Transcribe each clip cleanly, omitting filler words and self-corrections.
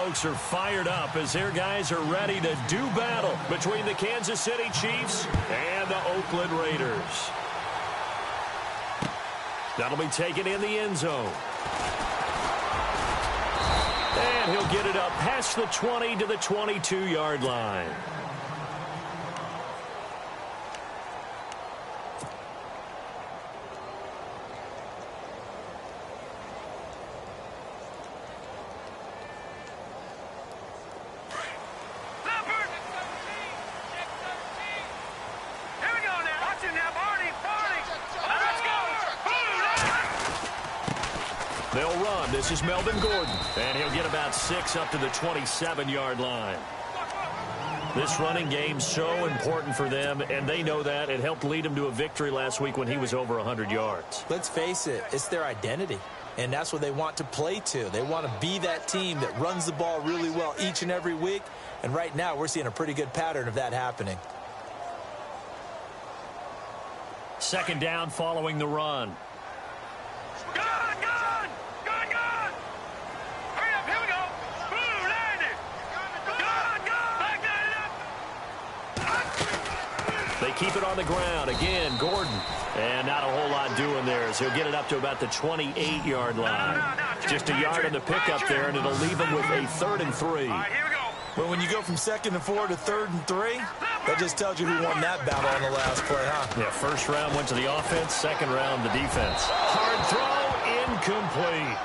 folks are fired up as their guys are ready to do battle between the Kansas City Chiefs and the Oakland Raiders. That'll be taken in the end zone. And he'll get it up past the 20 to the 22-yard line. They'll run. This is Melvin Gordon. And he'll get about 6 up to the 27-yard line. This running game's so important for them, and they know that. It helped lead them to a victory last week when he was over 100 yards. Let's face it, it's their identity. And that's what they want to play to. They want to be that team that runs the ball really well each and every week. And right now, we're seeing a pretty good pattern of that happening. Second down following the run. They keep it on the ground. Again, Gordon. And not a whole lot doing there as he'll get it up to about the 28-yard line. Just a yard on the pickup there, and it'll leave him with a 3rd and 3. Well, when you go from 2nd and 4 to 3rd and 3, that just tells you who won that battle on the last play, huh? Yeah, first round went to the offense, second round the defense. Hard throw, incomplete.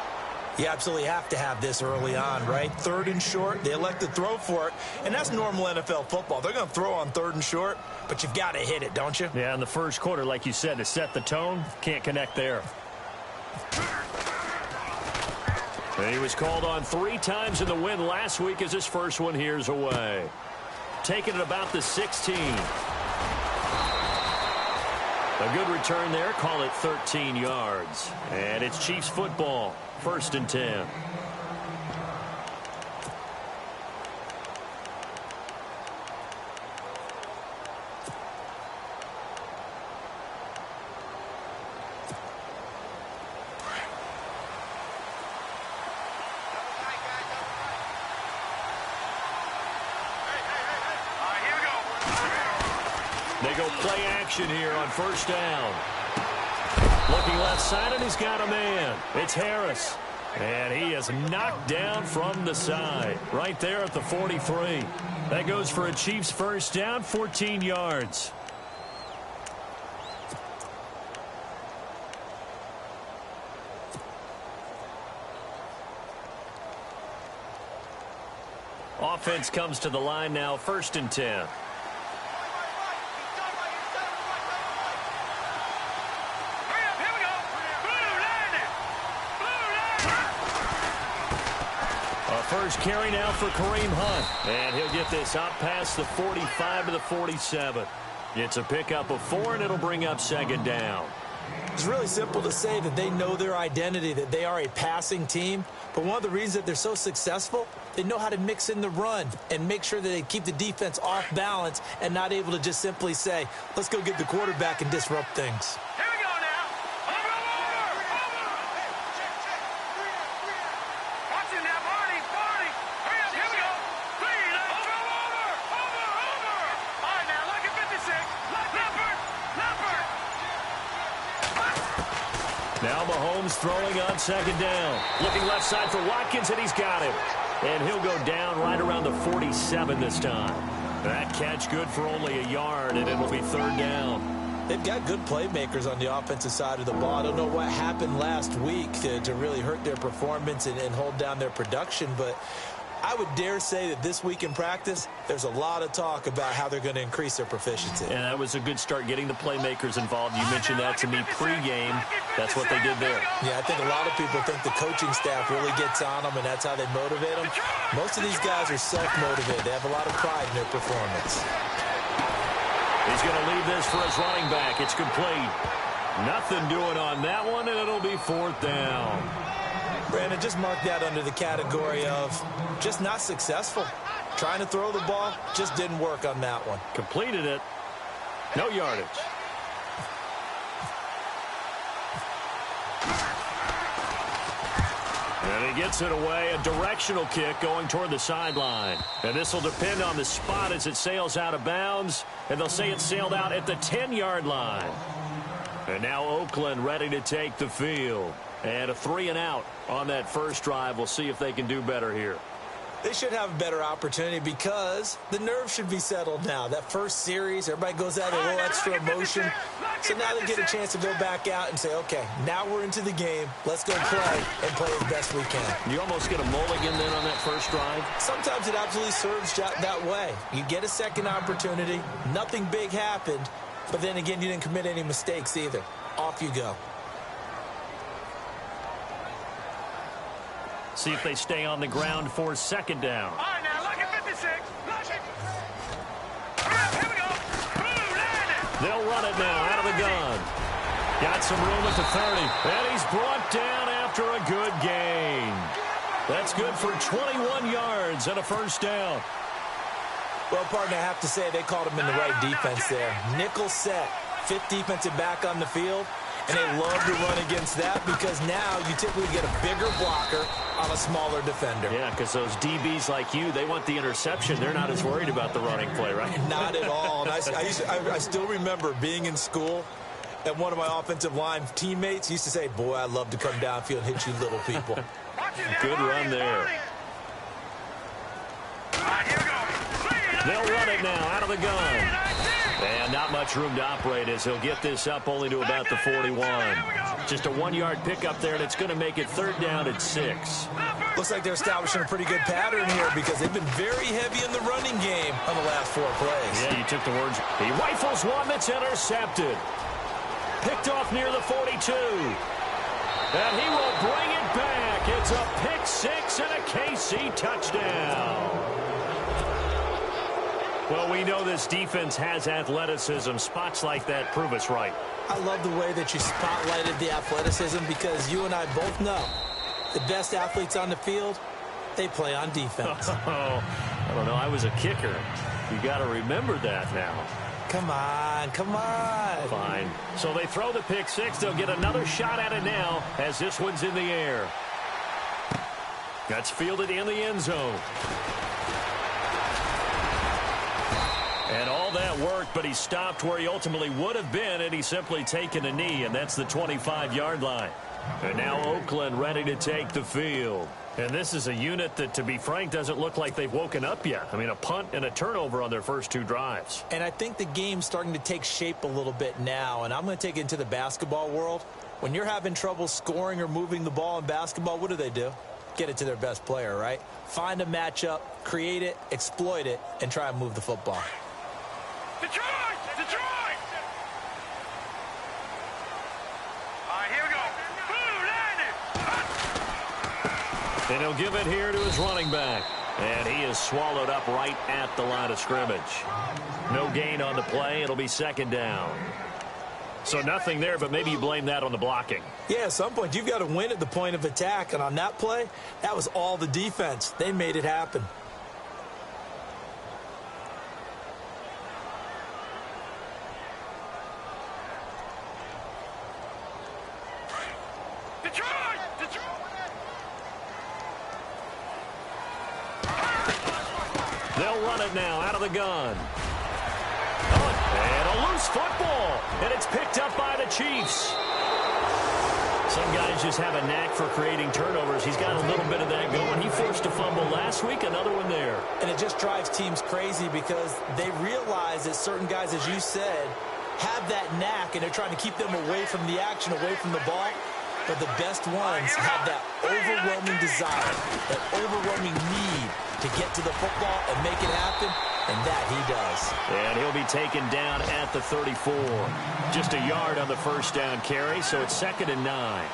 You absolutely have to have this early on, right? 3rd and short, they elect to throw for it, and that's normal NFL football. They're going to throw on 3rd and short, but you've got to hit it, don't you? Yeah, in the first quarter, like you said, to set the tone, can't connect there. And he was called on 3 times in the win last week as his first one here's away. Taking it about the 16. A good return there, call it 13 yards. And it's Chiefs football, 1st and 10. They go play action here on 1st down. Looking left side, and he's got a man. It's Harris. And he is knocked down from the side. Right there at the 43. That goes for a Chiefs 1st down, 14 yards. Offense comes to the line now, 1st and 10. First carry now for Kareem Hunt. And he'll get this up past the 45 to the 47. It's a pickup of 4, and it'll bring up 2nd down. It's really simple to say that they know their identity, that they are a passing team. But one of the reasons that they're so successful, they know how to mix in the run and make sure that they keep the defense off balance and not able to just simply say, let's go get the quarterback and disrupt things. Now Mahomes throwing on 2nd down. Looking left side for Watkins, and he's got him. And he'll go down right around the 47 this time. That catch good for only a yard, and it'll be 3rd down. They've got good playmakers on the offensive side of the ball. I don't know what happened last week to really hurt their performance and hold down their production, but I would dare say that this week in practice, there's a lot of talk about how they're going to increase their proficiency. And that was a good start getting the playmakers involved. You mentioned that to me pregame. That's what they did there. Yeah, I think a lot of people think the coaching staff really gets on them, and that's how they motivate them. Most of these guys are self-motivated. They have a lot of pride in their performance. He's going to leave this for his running back. It's complete. Nothing doing on that one, and it'll be 4th down. Brandon, just mark that under the category of just not successful. Trying to throw the ball, just didn't work on that one. Completed it. No yardage. And he gets it away, a directional kick going toward the sideline. And this will depend on the spot as it sails out of bounds. And they'll say it sailed out at the 10-yard line. And now Oakland ready to take the field. And a 3-and-out on that first drive. We'll see if they can do better here. They should have a better opportunity because the nerves should be settled now. That first series, everybody goes out a little extra emotion. So now they get a chance to go back out and say, okay, now we're into the game. Let's go play and play as best we can. You almost get a mulligan then on that first drive? Sometimes it absolutely serves that way. You get a second opportunity. Nothing big happened. But then again, you didn't commit any mistakes either. Off you go. See if they stay on the ground for second down. All right, now, look at 56. Look it. Here we go. Boom, landed. They'll run it now out of the gun. Got some room at the 30. And he's brought down after a good gain. That's good for 21 yards and a first down. Well, partner, I have to say they called him in the right defense there. Nickel set, fifth defensive back on the field. And they love to run against that because now you typically get a bigger blocker on a smaller defender. Yeah, because those DBs like you, they want the interception. They're not as worried about the running play, right? Not at all. And I still remember being in school, and one of my offensive line teammates used to say, boy, I love to come downfield and hit you little people. Good run there. They'll run it now out of the gun. And not much room to operate as he'll get this up only to about the 41. Just a 1-yard pickup there, and it's going to make it third down at 6. Looks like they're establishing a pretty good pattern here because they've been very heavy in the running game on the last 4 plays. Yeah, you took the words. He rifles one that's intercepted. Picked off near the 42. And he will bring it back. It's a pick 6 and a KC touchdown. Well, we know this defense has athleticism. Spots like that prove us right. I love the way that you spotlighted the athleticism because you and I both know the best athletes on the field, they play on defense. Oh, I don't know. I was a kicker. You got to remember that now. Come on, come on. Fine. So they throw the pick 6. They'll get another shot at it now as this one's in the air. That's fielded in the end zone. And all that worked, but he stopped where he ultimately would have been, and he's simply taken a knee, and that's the 25-yard line. And now Oakland ready to take the field. And this is a unit that, to be frank, doesn't look like they've woken up yet. I mean, a punt and a turnover on their first 2 drives. And I think the game's starting to take shape a little bit now, and I'm going to take it into the basketball world. When you're having trouble scoring or moving the ball in basketball, what do? Get it to their best player, right? Find a matchup, create it, exploit it, and try and move the football. Detroit! Detroit! All right, here we go. Boom, landed. And he'll give it here to his running back. And he is swallowed up right at the line of scrimmage. No gain on the play. It'll be second down. So nothing there, but maybe you blame that on the blocking. Yeah, at some point, you've got to win at the point of attack. And on that play, that was all the defense. They made it happen. They'll run it now out of the gun. Oh, and a loose football. And it's picked up by the Chiefs. Some guys just have a knack for creating turnovers. He's got a little bit of that going. He forced a fumble last week, another one there. And it just drives teams crazy because they realize that certain guys, as you said, have that knack, and they're trying to keep them away from the action, away from the ball. But the best ones have that overwhelming desire, that overwhelming need to get to the football and make it happen, and that he does. And he'll be taken down at the 34. Just a yard on the first down carry, so it's 2nd and 9.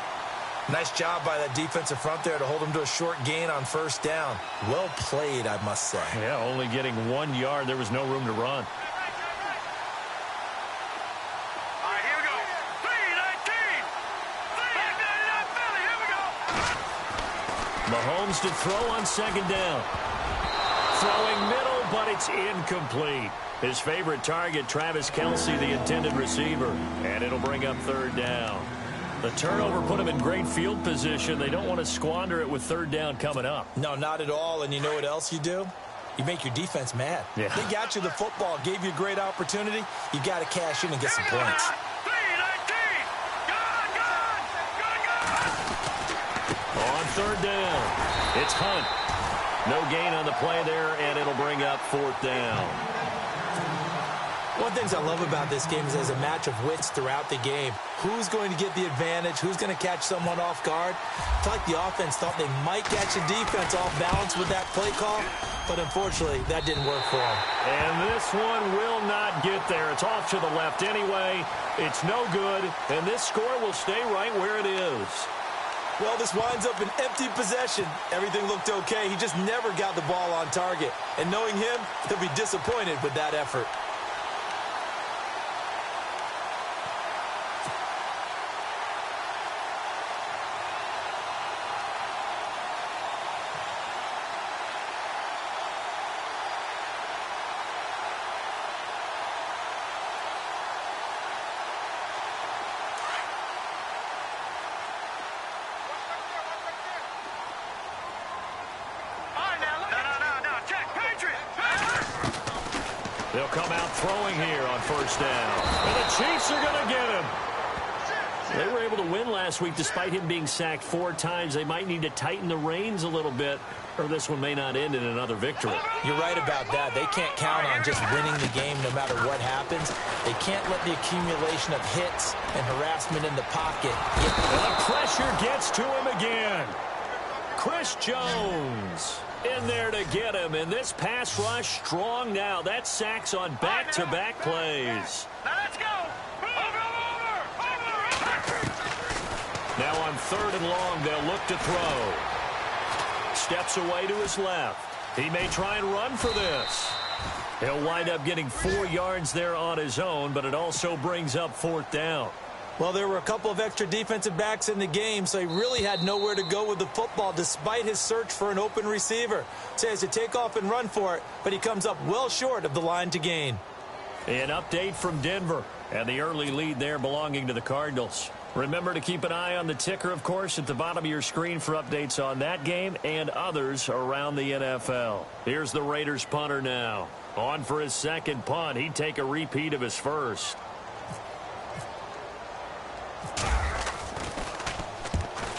Nice job by that defensive front there to hold him to a short gain on first down. Well played, I must say. Yeah, only getting 1 yard. There was no room to run. Mahomes to throw on second down. Throwing middle, but it's incomplete. His favorite target, Travis Kelce, the intended receiver. And it'll bring up third down. The turnover put them in great field position. They don't want to squander it with third down coming up. No, not at all. And you know what else you do? You make your defense mad. Yeah. They got you the football, gave you a great opportunity. You got to cash in and get some points. On third down, it's Hunt. No gain on the play there, and it'll bring up fourth down. One of the things I love about this game is there's a match of wits throughout the game. Who's going to get the advantage? Who's going to catch someone off guard? I feel like the offense thought they might catch the defense off balance with that play call, but unfortunately, that didn't work for them. And this one will not get there. It's off to the left anyway. It's no good, and this score will stay right where it is. Well, this winds up an empty possession. Everything looked okay. He just never got the ball on target. And knowing him, he'll be disappointed with that effort. They'll come out throwing here on first down. And the Chiefs are going to get him. They were able to win last week despite him being sacked 4 times. They might need to tighten the reins a little bit, or this one may not end in another victory. You're right about that. They can't count on just winning the game no matter what happens. They can't let the accumulation of hits and harassment in the pocket get them. And the pressure gets to him again. Chris Jones in there to get him, and this pass rush strong now. That sacks on back-to-back plays. Now let's go. Now on third and long, they'll look to throw. Steps away to his left. He may try and run for this. He'll wind up getting 4 yards there on his own, but it also brings up fourth down. Well, there were a couple of extra defensive backs in the game, so he really had nowhere to go with the football despite his search for an open receiver. So he has to take off and run for it, but he comes up well short of the line to gain. An update from Denver, and the early lead there belonging to the Cardinals. Remember to keep an eye on the ticker, of course, at the bottom of your screen for updates on that game and others around the NFL. Here's the Raiders punter now. On for his second punt. He'd take a repeat of his first.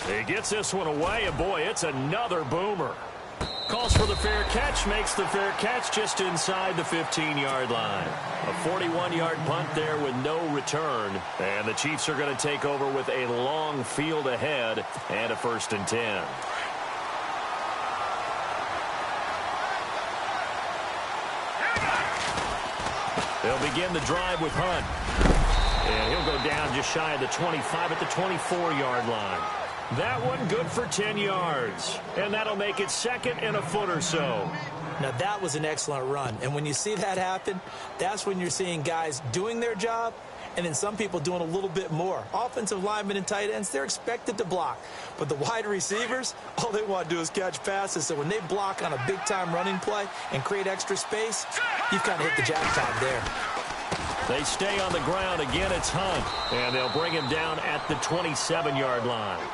He gets this one away, and boy, it's another boomer. Calls for the fair catch, makes the fair catch just inside the 15-yard line. A 41-yard punt there with no return, and the Chiefs are going to take over with a long field ahead and a 1st and 10. They'll begin the drive with Hunt. And he'll go down just shy of the 25 at the 24-yard line. That one good for 10 yards. And that'll make it 2nd and a foot or so. Now, that was an excellent run. And when you see that happen, that's when you're seeing guys doing their job and then some people doing a little bit more. Offensive linemen and tight ends, they're expected to block. But the wide receivers, all they want to do is catch passes. So when they block on a big-time running play and create extra space, you've kind of hit the jackpot there. They stay on the ground. Again, it's Hunt. And they'll bring him down at the 27-yard line.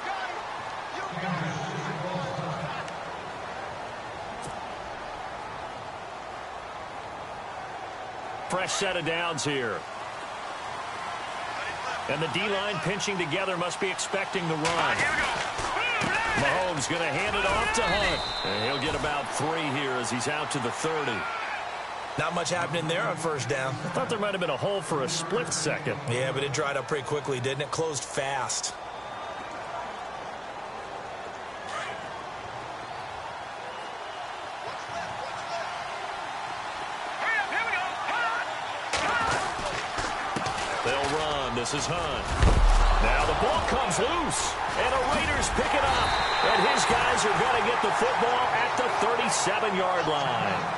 Fresh set of downs here. And the D-line pinching together must be expecting the run. Mahomes going to hand it off to Hunt. And he'll get about 3 here as he's out to the 30. Not much happening there on first down. I thought there might have been a hole for a split second. Yeah, but it dried up pretty quickly, didn't it? Closed fast. They'll run. This is Hunt. Now the ball comes loose, and the Raiders pick it up. And his guys are going to get the football at the 37-yard line.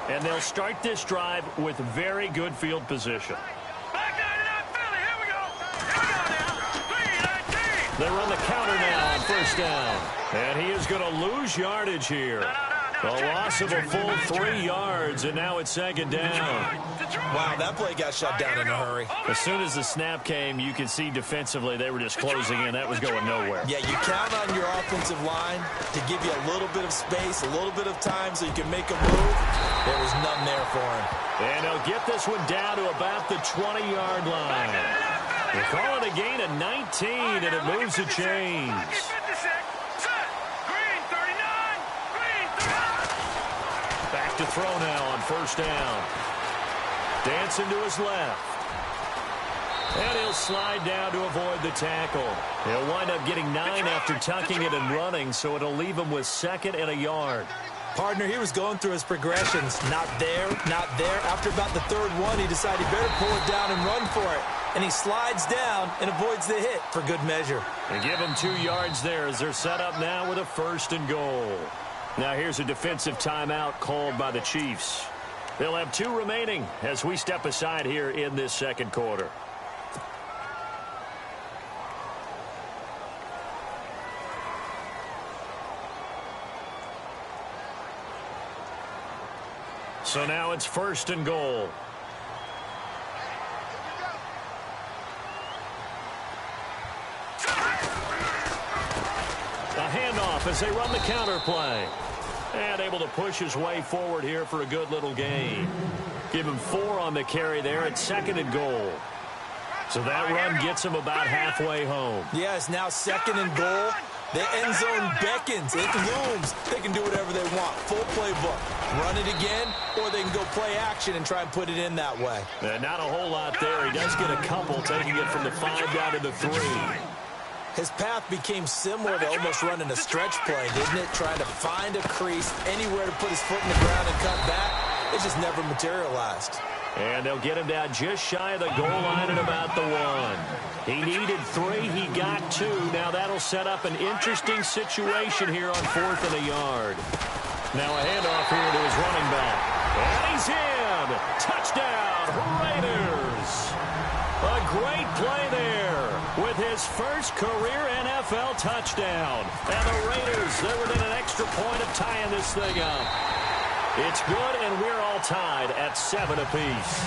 And they'll start this drive with very good field position. They run the counter now on first down. And he is going to lose yardage here. A loss of a full 3 yards, and now it's second down. Wow, that play got shut down in a hurry. As soon as the snap came, you could see defensively they were just closing in. That was going nowhere. Yeah, you count on your offensive line to give you a little bit of space, a little bit of time so you can make a move. There was none there for him. And they'll get this one down to about the 20-yard line. They call it a gain of 19, and it moves the chains. Back to throw now on first down. Dancing to his left. And he'll slide down to avoid the tackle. He'll wind up getting 9 after tucking it and running, so it'll leave him with 2nd and a yard. Partner, he was going through his progressions. Not there, not there. After about the 3rd one, he decided he better pull it down and run for it. And he slides down and avoids the hit for good measure. They give him 2 yards there as they're set up now with a 1st and goal. Now here's a defensive timeout called by the Chiefs. They'll have 2 remaining as we step aside here in this second quarter. So now it's 1st and goal. A handoff as they run the counter play. And able to push his way forward here for a good little gain. Give him 4 on the carry there at 2nd and goal. So that run gets him about halfway home. Yeah, it's now 2nd and goal. The end zone beckons. It looms. They can do whatever they want. Full playbook. Run it again, or they can go play action and try and put it in that way. Not a whole lot there. He does get a couple, taking it from the 5 down to the 3. His path became similar to almost running a stretch play, didn't it? Trying to find a crease, anywhere to put his foot in the ground and cut back. It just never materialized. And they'll get him down just shy of the goal line at about the 1. He needed 3. He got 2. Now that'll set up an interesting situation here on 4th and a yard. Now a handoff here to his running back. And he's in. Touchdown, Raiders. A great play there with his first career NFL touchdown. And the Raiders, they're within an extra point of tying this thing up. It's good, and we're all tied at 7 apiece.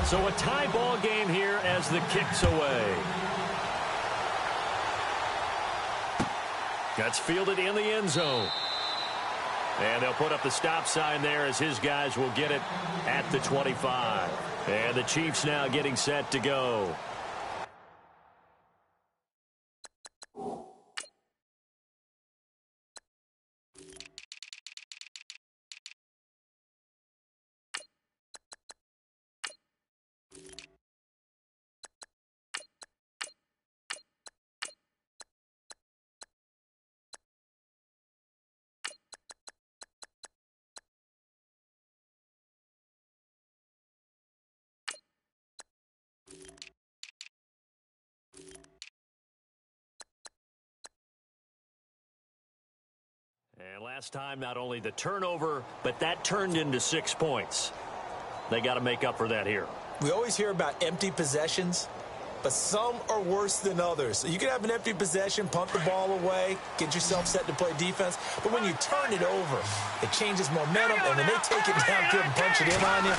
So a tie ball game here as the kick's away. That's fielded in the end zone. And they'll put up the stop sign there as his guys will get it at the 25. And the Chiefs now getting set to go. And last time, not only the turnover, but that turned into 6 points. They got to make up for that here. We always hear about empty possessions, but some are worse than others. You can have an empty possession, punt the ball away, get yourself set to play defense, but when you turn it over, it changes momentum, and when they take it downfield and punch it in on you,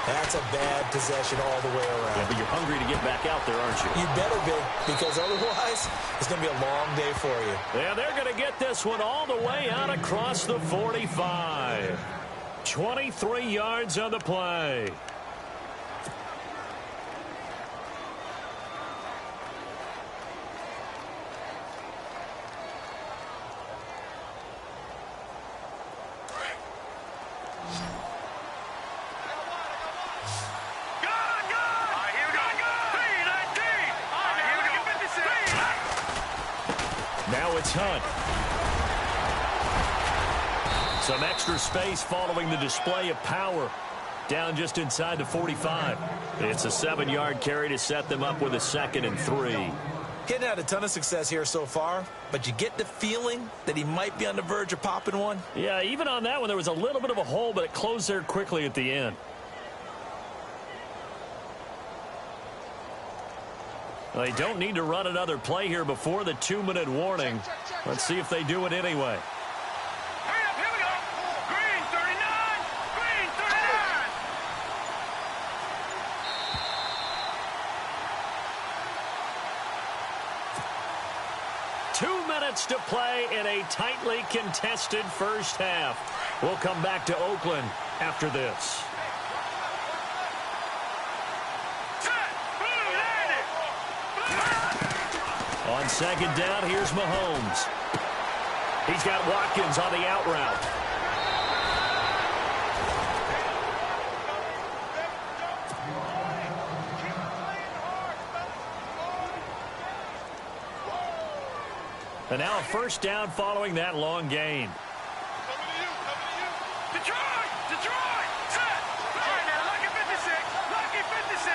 that's a bad possession all the way around. Yeah, but you're hungry to get back out there, aren't you? You better be, because otherwise, it's going to be a long day for you. Yeah, they're going to get this one all the way out across the 45. 23 yards on the play. Now it's Hunt. Some extra space following the display of power. down just inside the 45. It's a 7-yard carry to set them up with a 2nd and 3. Getting had a ton of success here so far, but you get the feeling that he might be on the verge of popping one. Yeah, even on that one, there was a little bit of a hole, but it closed there quickly at the end. Well, they don't need to run another play here before the 2-minute warning. Let's see if they do it anyway. Hurry up, here we go. Green 39. Green 39. 2 minutes to play in a tightly contested first half. We'll come back to Oakland after this. On 2nd down, here's Mahomes. He's got Watkins on the out route. And now a first down following that long gain. Detroit! Detroit! Set! All right, now, lucky 56. Lucky 56.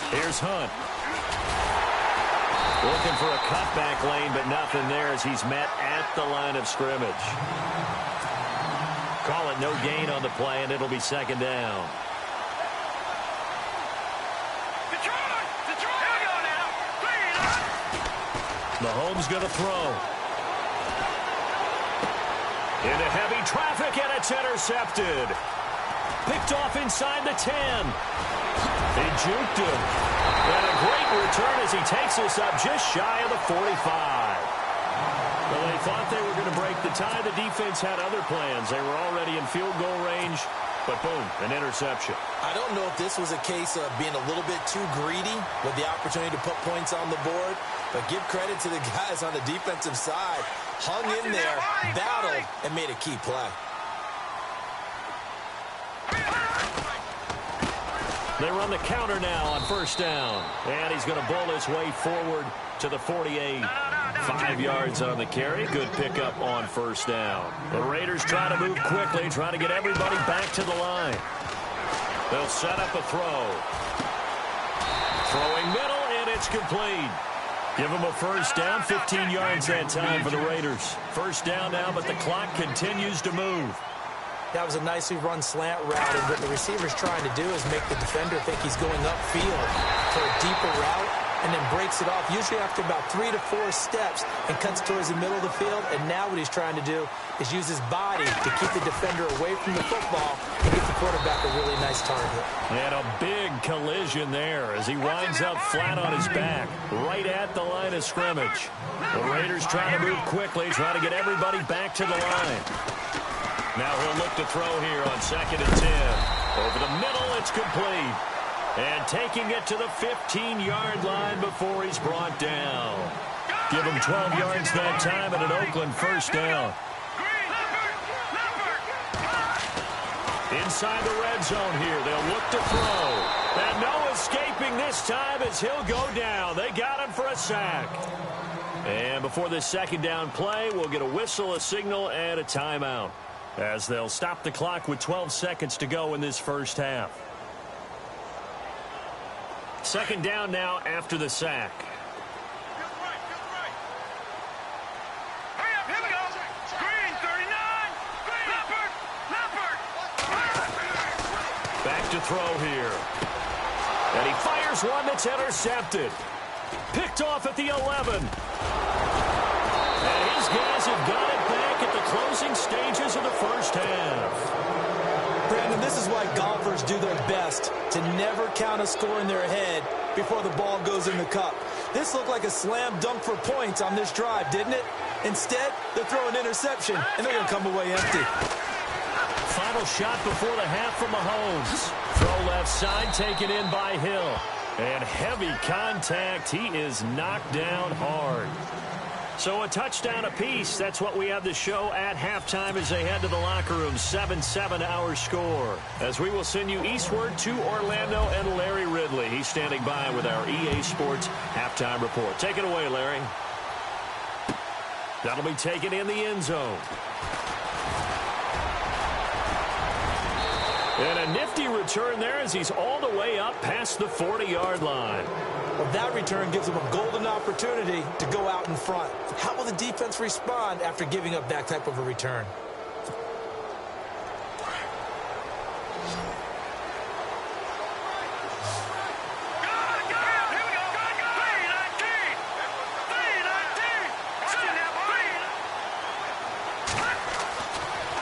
Here's Hunt. Looking for a cutback lane, but nothing there as he's met at the line of scrimmage. Call it no gain on the play, and it'll be 2nd down. Detroit! Detroit! Here we go now. Green on. Mahomes going to throw. Into heavy traffic, and it's intercepted. Picked off inside the 10. They juked him. And a great return as he takes us up just shy of the 45. Well, they thought they were going to break the tie. The defense had other plans. They were already in field goal range, but boom, an interception. I don't know if this was a case of being a little bit too greedy with the opportunity to put points on the board, but give credit to the guys on the defensive side. Hung in there, battled, and made a key play. They run the counter now on first down. And he's going to bowl his way forward to the 48. 5 yards on the carry. Good pickup on first down. The Raiders try to move quickly, try to get everybody back to the line. They'll set up a throw. Throwing middle, and it's complete. Give them a first down, 15 yards that time for the Raiders. First down now, but the clock continues to move. That was a nicely run slant route, and what the receiver's trying to do is make the defender think he's going upfield for a deeper route, and then breaks it off, usually after about 3 to 4 steps, and cuts towards the middle of the field. And now what he's trying to do is use his body to keep the defender away from the football and give the quarterback a really nice target. And a big collision there as he winds up flat on his back, right at the line of scrimmage. The Raiders trying to move quickly, trying to get everybody back to the line. Now he'll look to throw here on 2nd and 10. Over the middle, it's complete. And taking it to the 15-yard line before he's brought down. Give him 12 yards that time and an Oakland first down. Inside the red zone here, they'll look to throw. And no escaping this time as he'll go down. They got him for a sack. And before this 2nd down play, we'll get a whistle, a signal, and a timeout, as they'll stop the clock with 12 seconds to go in this first half. 2nd down now after the sack. Hurry up, here we go. Green 39. Leopard. Back to throw here. And he fires one that's intercepted. Picked off at the 11. And his guys have got it back at the closing stages of the first half. Brandon, this is why golfers do their best to never count a score in their head before the ball goes in the cup. This looked like a slam dunk for points on this drive, didn't it? Instead, they're throwing an interception, and they're going to come away empty. Final shot before the half from Mahomes. Throw left side, taken in by Hill. And heavy contact. He is knocked down hard. So a touchdown apiece. That's what we have to show at halftime as they head to the locker room. 7-7 our score. As we will send you eastward to Orlando and Larry Ridley. He's standing by with our EA Sports halftime report. Take it away, Larry. That'll be taken in the end zone. And a nifty return there as he's all the way up past the 40-yard line. Well, that return gives him a golden opportunity to go out in front. How will the defense respond after giving up that type of a return?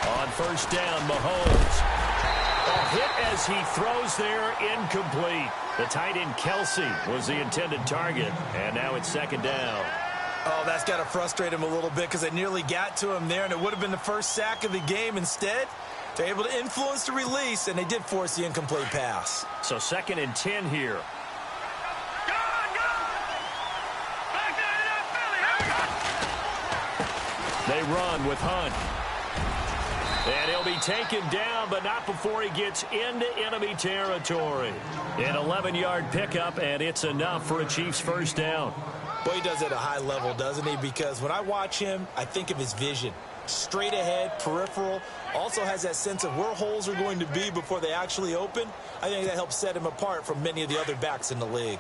On first down, Mahomes. A hit as he throws there, incomplete. The tight end Kelsey was the intended target, and now it's second down. Oh, that's got to frustrate him a little bit because they nearly got to him there, and it would have been the first sack of the game. Instead, they're able to influence the release, and they did force the incomplete pass. So 2nd and 10 here. They run with Hunt. And he'll be taken down, but not before he gets into enemy territory. An 11-yard pickup, and it's enough for a Chiefs first down. Boy, he does it at a high level, doesn't he? Because when I watch him, I think of his vision. Straight ahead, peripheral. Also has that sense of where holes are going to be before they actually open. I think that helps set him apart from many of the other backs in the league.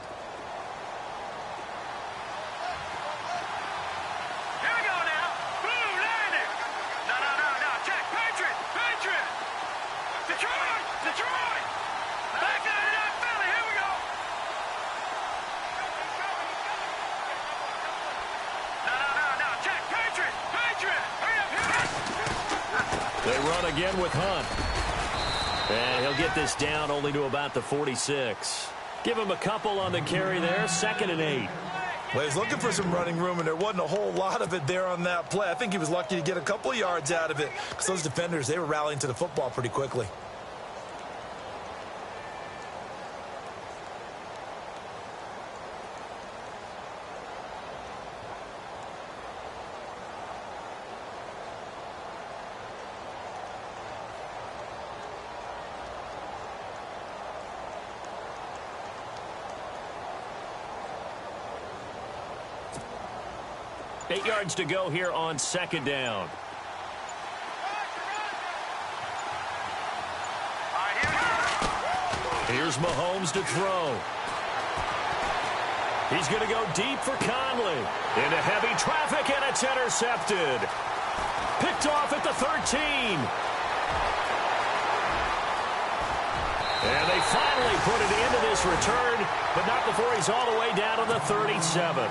They run again with Hunt. And he'll get this down only to about the 46. Give him a couple on the carry there. 2nd and 8. Well, he's looking for some running room, and there wasn't a whole lot of it there on that play. I think he was lucky to get a couple of yards out of it because those defenders, they were rallying to the football pretty quickly. Eight yards to go here on 2nd down. Here's Mahomes to throw. He's going to go deep for Conley. Into heavy traffic, and it's intercepted. Picked off at the 13. And they finally put it into this return, but not before he's all the way down to the 37.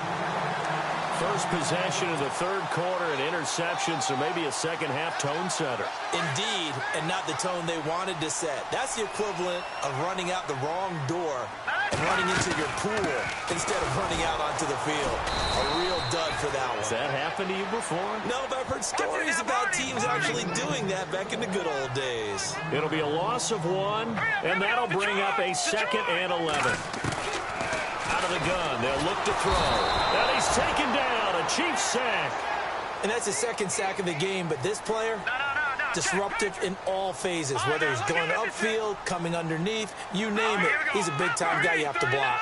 First possession of the third quarter, an interception, so maybe a second-half tone setter. Indeed, and not the tone they wanted to set. That's the equivalent of running out the wrong door and running into your pool instead of running out onto the field. A real dud for that one. Has that happened to you before? No, but I've heard stories about teams actually doing that back in the good old days. It'll be a loss of 1, and that'll bring up a 2nd and 11. Out of the gun, they'll look to throw. And he's taken down, a Chiefs sack. And that's the second sack of the game, but this player, disruptive in all phases, whether he's going upfield, coming underneath, you name it. He's a big-time guy you have to block.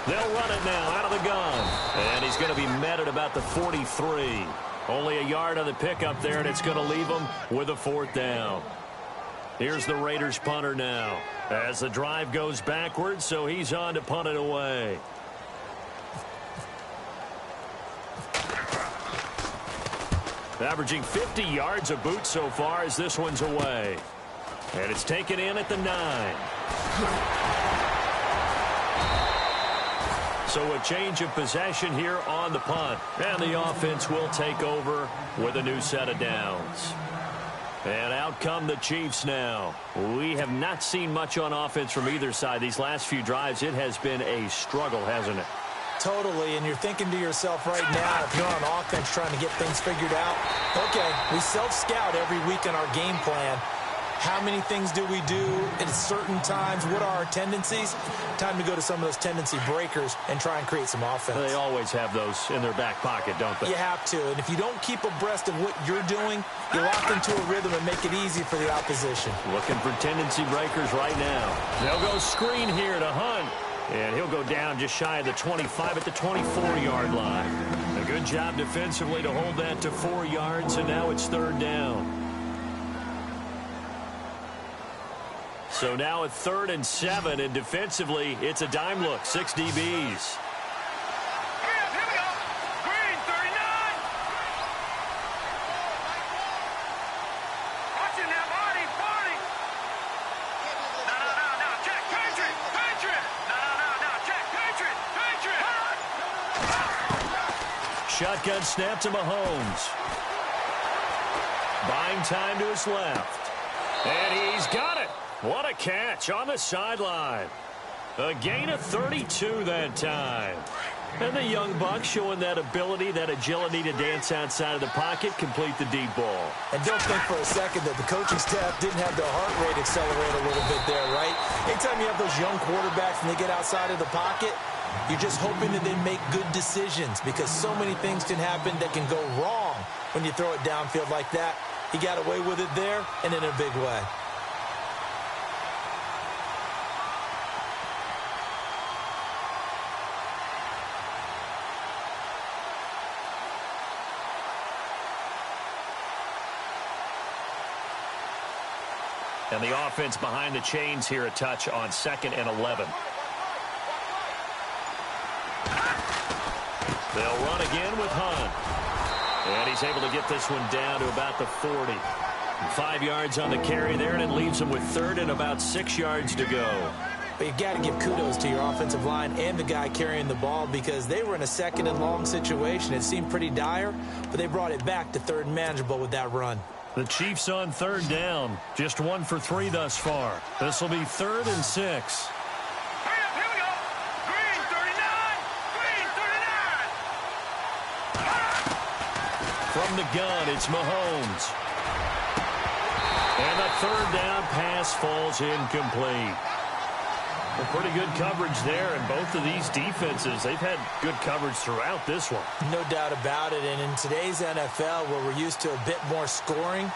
They'll run it now out of the gun. And he's going to be met at about the 43. Only a yard on the pickup there, and it's going to leave him with a 4th down. Here's the Raiders punter now as the drive goes backwards, so he's on to punt it away. Averaging 50 yards a boot so far as this one's away. And it's taken in at the 9. So a change of possession here on the punt. And the offense will take over with a new set of downs. And out come the Chiefs now. We have not seen much on offense from either side. These last few drives, it has been a struggle, hasn't it? Totally, and you're thinking to yourself right now, if you're on offense trying to get things figured out, okay, we self-scout every week in our game plan. How many things do we do at certain times? What are our tendencies? Time to go to some of those tendency breakers and try and create some offense. They always have those in their back pocket, don't they? You have to. And if you don't keep abreast of what you're doing, you lock into a rhythm and make it easy for the opposition. Looking for tendency breakers right now. They'll go screen here to Hunt. And he'll go down just shy of the 25 at the 24-yard line. A good job defensively to hold that to 4 yards, and now it's third down. So now at 3rd and 7, and defensively, it's a dime look, 6 DBs. Shotgun snap to Mahomes. Buying time to his left. And he's got it. What a catch on the sideline. A gain of 32 that time. And the young buck showing that ability, that agility to dance outside of the pocket, complete the deep ball. And don't think for a second that the coaching staff didn't have their heart rate accelerate a little bit there, right? Anytime you have those young quarterbacks and they get outside of the pocket, you're just hoping that they make good decisions because so many things can happen that can go wrong when you throw it downfield like that. He got away with it there and in a big way. And the offense behind the chains here, a touch on 2nd and 11. They'll run again with Hunt. And he's able to get this one down to about the 40. 5 yards on the carry there, and it leaves him with 3rd and about 6 yards to go. But you got to give kudos to your offensive line and the guy carrying the ball because they were in a 2nd and long situation. It seemed pretty dire, but they brought it back to 3rd and manageable with that run. The Chiefs on 3rd down. Just 1 for 3 thus far. This will be 3rd and 6. From the gun, it's Mahomes. And the 3rd down pass falls incomplete. Well, pretty good coverage there, and both of these defenses, they've had good coverage throughout this one. No doubt about it, and in today's NFL, where we're used to a bit more scoring,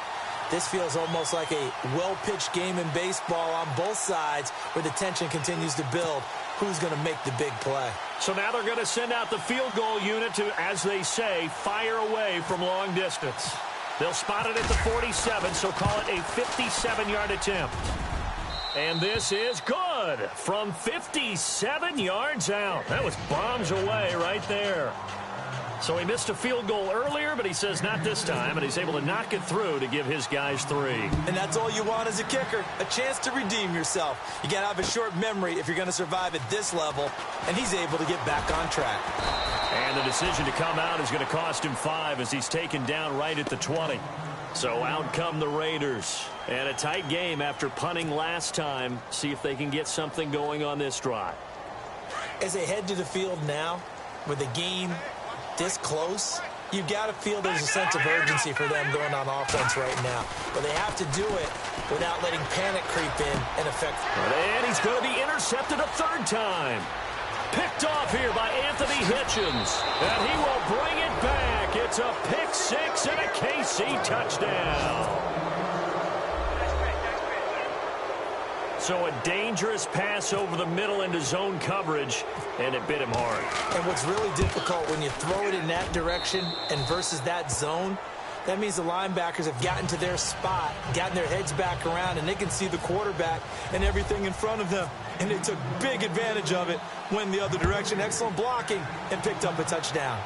this feels almost like a well-pitched game in baseball on both sides where the tension continues to build. Who's going to make the big play? So now they're going to send out the field goal unit to, as they say, fire away from long distance. They'll spot it at the 47, so call it a 57-yard attempt. And this is good from 57 yards out. That was bombs away right there. So he missed a field goal earlier, but he says not this time, and he's able to knock it through to give his guys 3. And that's all you want as a kicker, a chance to redeem yourself. You got to have a short memory if you're going to survive at this level, and he's able to get back on track. And the decision to come out is going to cost him 5 as he's taken down right at the 20. So out come the Raiders. And a tight game after punting last time. See if they can get something going on this drive. As they head to the field now, with the game this close, you've got to feel there's a sense of urgency for them going on offense right now. But they have to do it without letting panic creep in and affect. And he's going to be intercepted a 3rd time. Picked off here by Anthony Hitchens. And he will bring it back. It's a pick 6 and a KC touchdown. So a dangerous pass over the middle into zone coverage, and it bit him hard. And what's really difficult when you throw it in that direction and versus that zone, that means the linebackers have gotten to their spot, gotten their heads back around, and they can see the quarterback and everything in front of them. And they took big advantage of it, went the other direction, excellent blocking, and picked up a touchdown.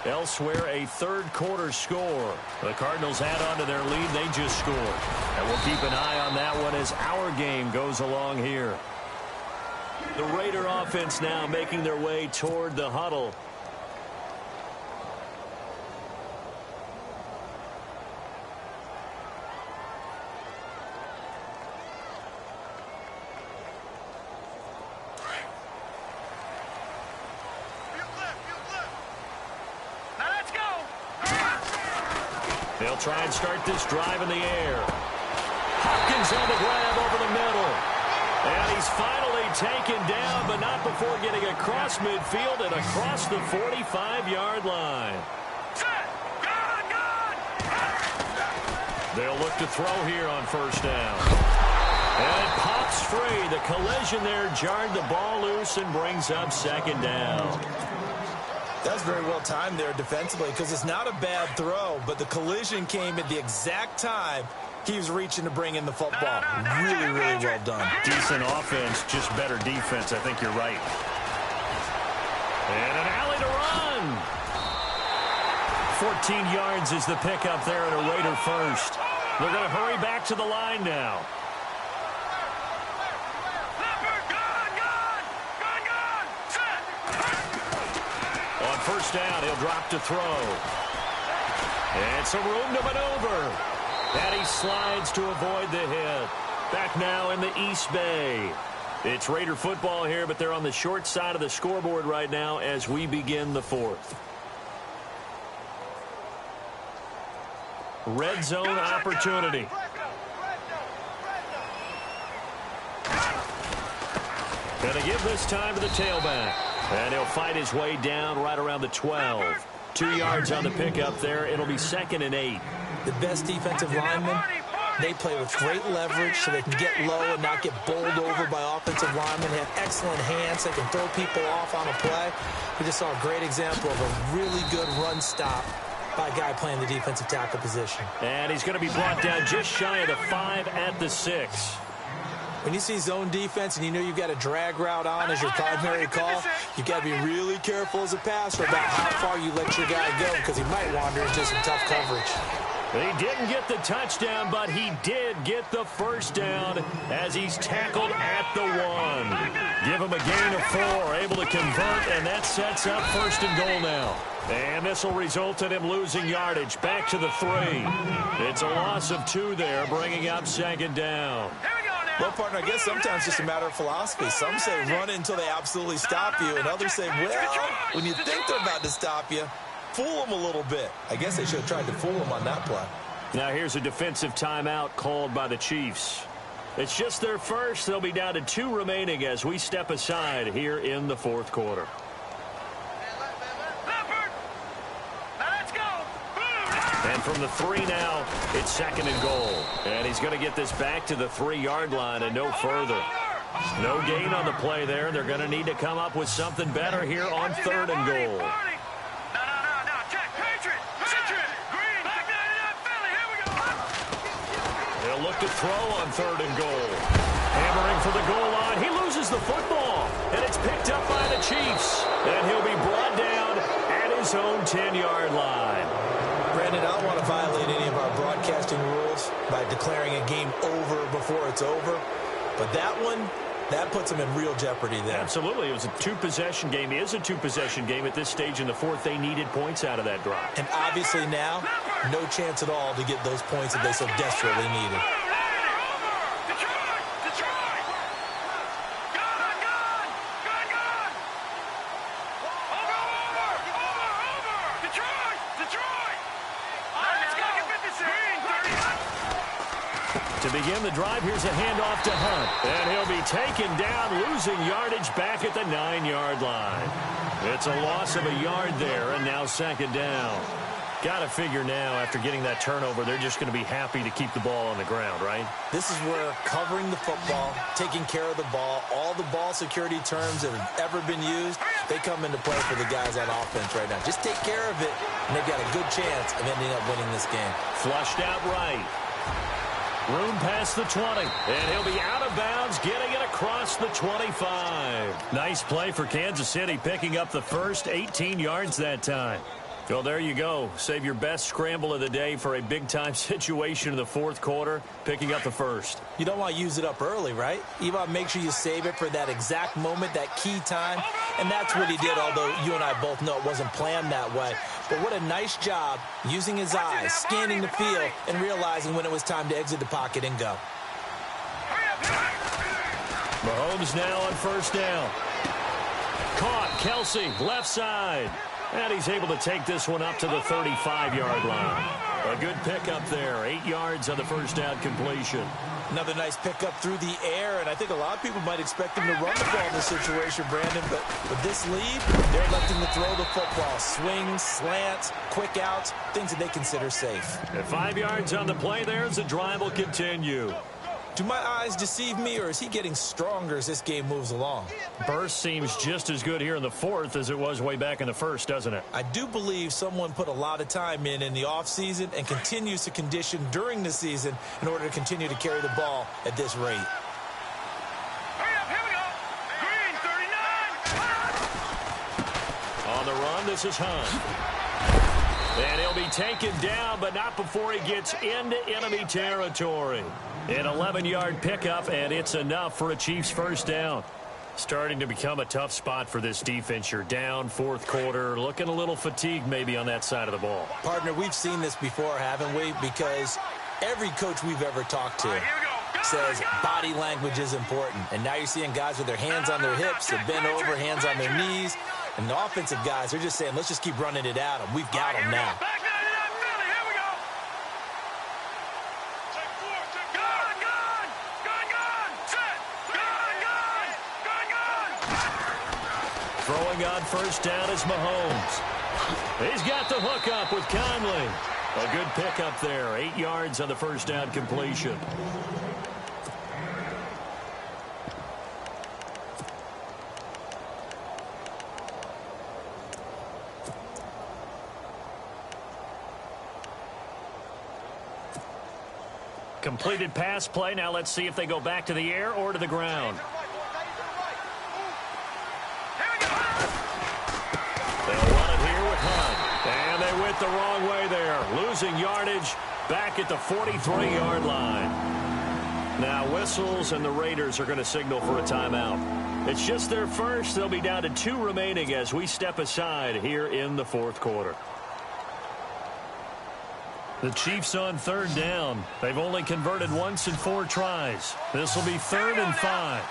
Elsewhere, a 3rd quarter score. The Cardinals add on to their lead. They just scored. And we'll keep an eye on that one as our game goes along here. The Raider offense now making their way toward the huddle. They'll try and start this drive in the air. Hopkins on the grab over the middle. And he's finally taken down, but not before getting across midfield and across the 45-yard line. They'll look to throw here on 1st down. And it pops breaks free. The collision there jarred the ball loose and brings up second down. That's very well timed there defensively because it's not a bad throw, but the collision came at the exact time he was reaching to bring in the football. Really, really well done. Decent offense, just better defense. I think you're right. And an alley to run. 14 yards is the pickup there and a Raider first. They're going to hurry back to the line now. On first down, he'll drop to throw. And some room to maneuver. And he slides to avoid the hit. Back now in the East Bay. It's Raider football here, but they're on the short side of the scoreboard right now as we begin the fourth. Red zone opportunity. Going to give this time to the tailback. And he'll fight his way down right around the 12. 2 yards on the pickup there. It'll be 2nd and 8. The best defensive linemen, they play with great leverage so they can get low and not get bowled over by offensive linemen. They have excellent hands. They can throw people off on a play. We just saw a great example of a really good run stop by a guy playing the defensive tackle position. And he's going to be brought down just shy of the 5 at the 6. When you see zone defense and you know you've got a drag route on as your primary call, you've got to be really careful as a passer about how far you let your guy go because he might wander into some tough coverage. He didn't get the touchdown, but he did get the first down as he's tackled at the 1. Give him a gain of 4, able to convert, and that sets up 1st and goal now. And this will result in him losing yardage. Back to the 3. It's a loss of 2 there, bringing up 2nd down. Well, partner, I guess sometimes it's just a matter of philosophy. Some say run until they absolutely stop you, and others say, well, when you think they're about to stop you, fool them a little bit. I guess they should have tried to fool them on that play. Now here's a defensive timeout called by the Chiefs. It's just their first. They'll be down to 2 remaining as we step aside here in the 4th quarter. And from the 3 now, it's 2nd and goal. And he's going to get this back to the 3-yard line and no further. No gain on the play there. They're going to need to come up with something better here on 3rd and goal. They'll look to throw on 3rd and goal. Hammering for the goal line. He loses the football. And it's picked up by the Chiefs. And he'll be brought down at his own 10-yard line. Brandon, I don't want to violate any of our broadcasting rules by declaring a game over before it's over. But that one, that puts them in real jeopardy there. Absolutely. It was a 2-possession game. It is a 2-possession game at this stage in the 4th. They needed points out of that drive. And obviously now, no chance at all to get those points that they so desperately needed. To begin the drive, here's a handoff to Hunt. And he'll be taken down, losing yardage back at the 9-yard line. It's a loss of a yard there, and now 2nd down. Got to figure now, after getting that turnover, they're just going to be happy to keep the ball on the ground, right? This is where covering the football, taking care of the ball, all the ball security terms that have ever been used, they come into play for the guys on offense right now. Just take care of it, and they've got a good chance of ending up winning this game. Flushed out right. Room past the 20, and he'll be out of bounds, getting it across the 25. Nice play for Kansas City, picking up the first 18 yards that time. Well, there you go. Save your best scramble of the day for a big-time situation in the 4th quarter, picking up the first. You don't want to use it up early, right? You want to make sure you save it for that exact moment, that key time. And that's what he did, although you and I both know it wasn't planned that way. But what a nice job using his eyes, scanning the field, and realizing when it was time to exit the pocket and go. Mahomes now on 1st down. Caught, Kelsey, left side. And he's able to take this one up to the 35-yard line. A good pickup there. 8 yards on the 1st down completion. Another nice pickup through the air, and I think a lot of people might expect him to run the ball in this situation, Brandon, but with this lead, they're electing to throw the football. Swings, slants, quick outs, things that they consider safe. At 5 yards on the play there as the drive will continue. Do my eyes deceive me, or is he getting stronger as this game moves along? Burst seems just as good here in the fourth as it was way back in the first, doesn't it? I do believe someone put a lot of time in the offseason and continues to condition during the season in order to continue to carry the ball at this rate. Hurry up, here we go. Green, 39. On the run, this is Hunt. And he'll be taken down, but not before he gets into enemy territory. An 11-yard pickup, and it's enough for a Chiefs first down. Starting to become a tough spot for this defense. You're down fourth quarter, looking a little fatigued maybe on that side of the ball. Partner, we've seen this before, haven't we? Because every coach we've ever talked to says body language is important. And now you're seeing guys with their hands on their hips, they're bent over, hands on their knees. And the offensive guys, they're just saying, let's just keep running it at them. We've got them now. Back 99 Philly, here we go. Take 4, take gun, gun, gun, gun, set, gun, gun, gun, gun. Throwing on first down is Mahomes. He's got the hook up with Conley. A good pickup there, 8 yards on the first down completion. Completed pass play. Now let's see if they go back to the air or to the ground. They'll run it here with Hunt. And they went the wrong way there. Losing yardage back at the 43-yard line. Now whistles, and the Raiders are going to signal for a timeout. It's just their first. They'll be down to 2 remaining as we step aside here in the fourth quarter. The Chiefs on third down. They've only converted once in 4 tries. This will be 3rd and 5.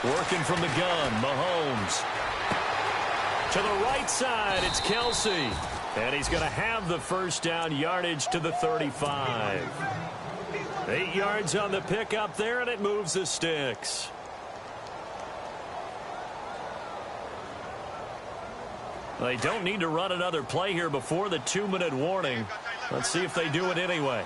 Working from the gun, Mahomes. To the right side, it's Kelsey. And he's going to have the first down, yardage to the 35. 8 yards on the pickup there, and it moves the sticks. They don't need to run another play here before the 2-minute warning. Let's see if they do it anyway.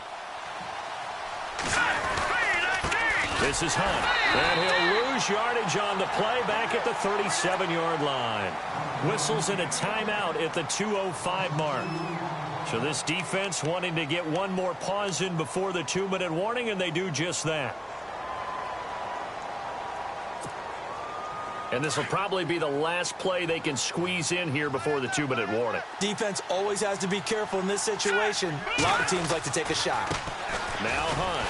This is Hunt. And he'll lose yardage on the play back at the 37-yard line. Whistles in a timeout at the 2:05 mark. So this defense wanting to get one more pause in before the 2-minute warning, and they do just that. And this will probably be the last play they can squeeze in here before the 2-minute warning. Defense always has to be careful in this situation. A lot of teams like to take a shot. Now Hunt.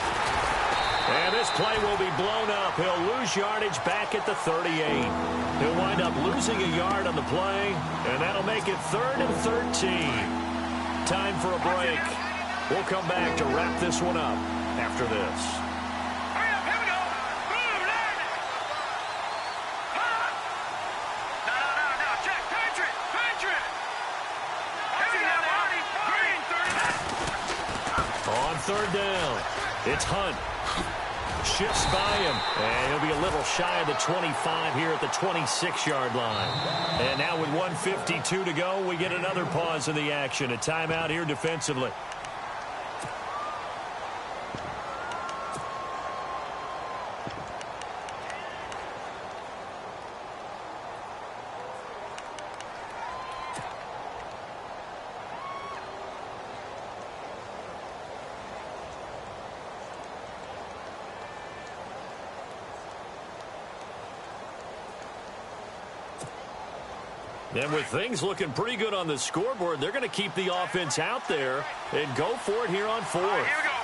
And this play will be blown up. He'll lose yardage back at the 38. He'll wind up losing a yard on the play, and that'll make it 3rd and 13. Time for a break. We'll come back to wrap this one up after this. Third down. It's Hunt. Shifts by him. And he'll be a little shy of the 25 here at the 26-yard line. And now with 1:52 to go, we get another pause in the action. A timeout here defensively. And with things looking pretty good on the scoreboard, they're going to keep the offense out there and go for it here on 4th. Here we go.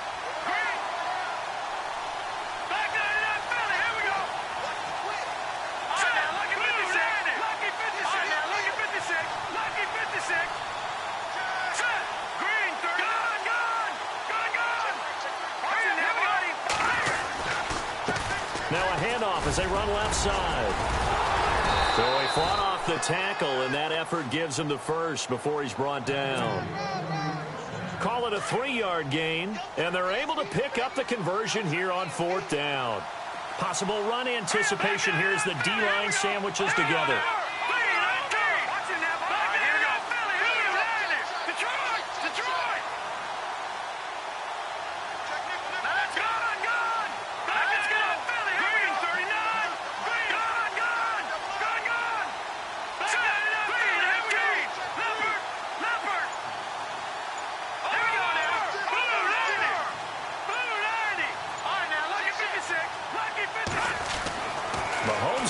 Back 99 Philly, here we go. Lucky 56. Lucky 56. Lucky 56. Lucky 56. Set. Green, 30. Gun, gun. Gun, gun. Here we go. Now a handoff as they run left side. So he fought off the tackle, and that effort gives him the first before he's brought down. Call it a 3-yard gain, and they're able to pick up the conversion here on 4th down. Possible run anticipation here as the D-line sandwiches together. Detroit! Detroit! Gun,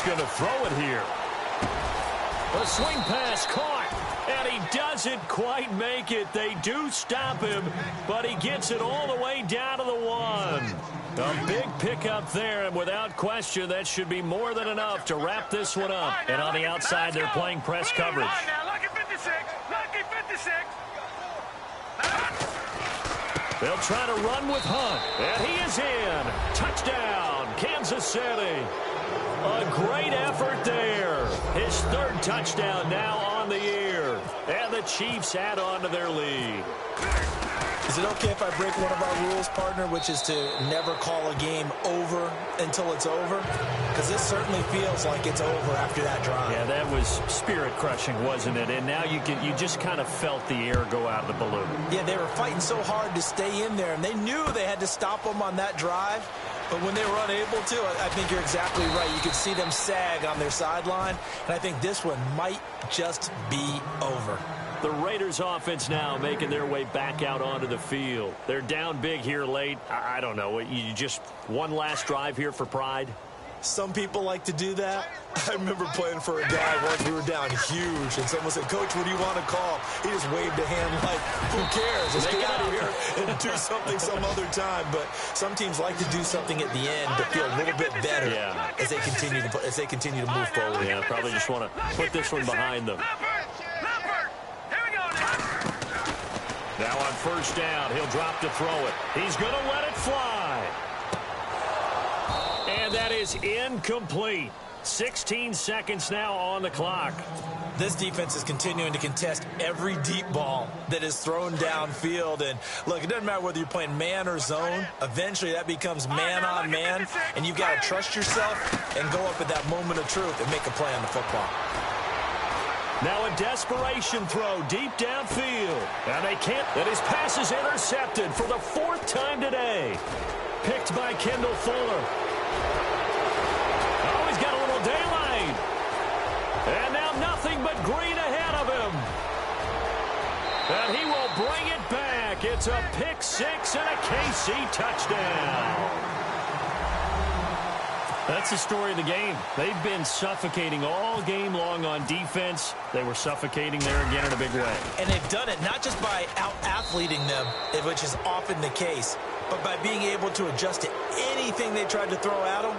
going to throw it here. The swing pass caught, and he doesn't quite make it. They do stop him, but he gets it all the way down to the 1. A big pickup there, and without question, that should be more than enough to wrap this one up. And on the outside, they're playing press coverage. Lucky 56. Lucky 56. They'll try to run with Hunt, and he is in. Touchdown, Kansas City. A great effort there. His 3rd touchdown now on the year. And the Chiefs add on to their lead. Is it okay if I break one of our rules, partner, which is to never call a game over until it's over? Because this certainly feels like it's over after that drive. Yeah, that was spirit-crushing, wasn't it? And now you just kind of felt the air go out of the balloon. Yeah, they were fighting so hard to stay in there, and they knew they had to stop them on that drive. But when they were unable to, I think you're exactly right. You could see them sag on their sideline, and I think this one might just be over. The Raiders offense now making their way back out onto the field. They're down big here late. I don't know. You just one last drive here for pride? Some people like to do that. I remember playing for a guy once. We were down huge, and someone said, "Coach, what do you want to call?" He just waved a hand like, who cares? Let's get out of here and do something some other time. But some teams like to do something at the end to feel a little bit better as they continue to move forward. Yeah, probably just want to put this one behind them. Now on first down, he'll drop to throw it. He's going to let it fly. And that is incomplete. 16 seconds now on the clock. This defense is continuing to contest every deep ball that is thrown downfield. And, look, it doesn't matter whether you're playing man or zone. Eventually, that becomes man on man. And you've got to trust yourself and go up at that moment of truth and make a play on the football. Now a desperation throw deep downfield. And they can't. And his pass is intercepted for the 4th time today. Picked by Kendall Fuller. Oh, he's got a little daylight. And now nothing but green ahead of him. And he will bring it back. It's a pick 6 and a KC touchdown. That's the story of the game. They've been suffocating all game long on defense. They were suffocating there again in a big way. And they've done it not just by out-athleting them, which is often the case, but by being able to adjust to anything they tried to throw at them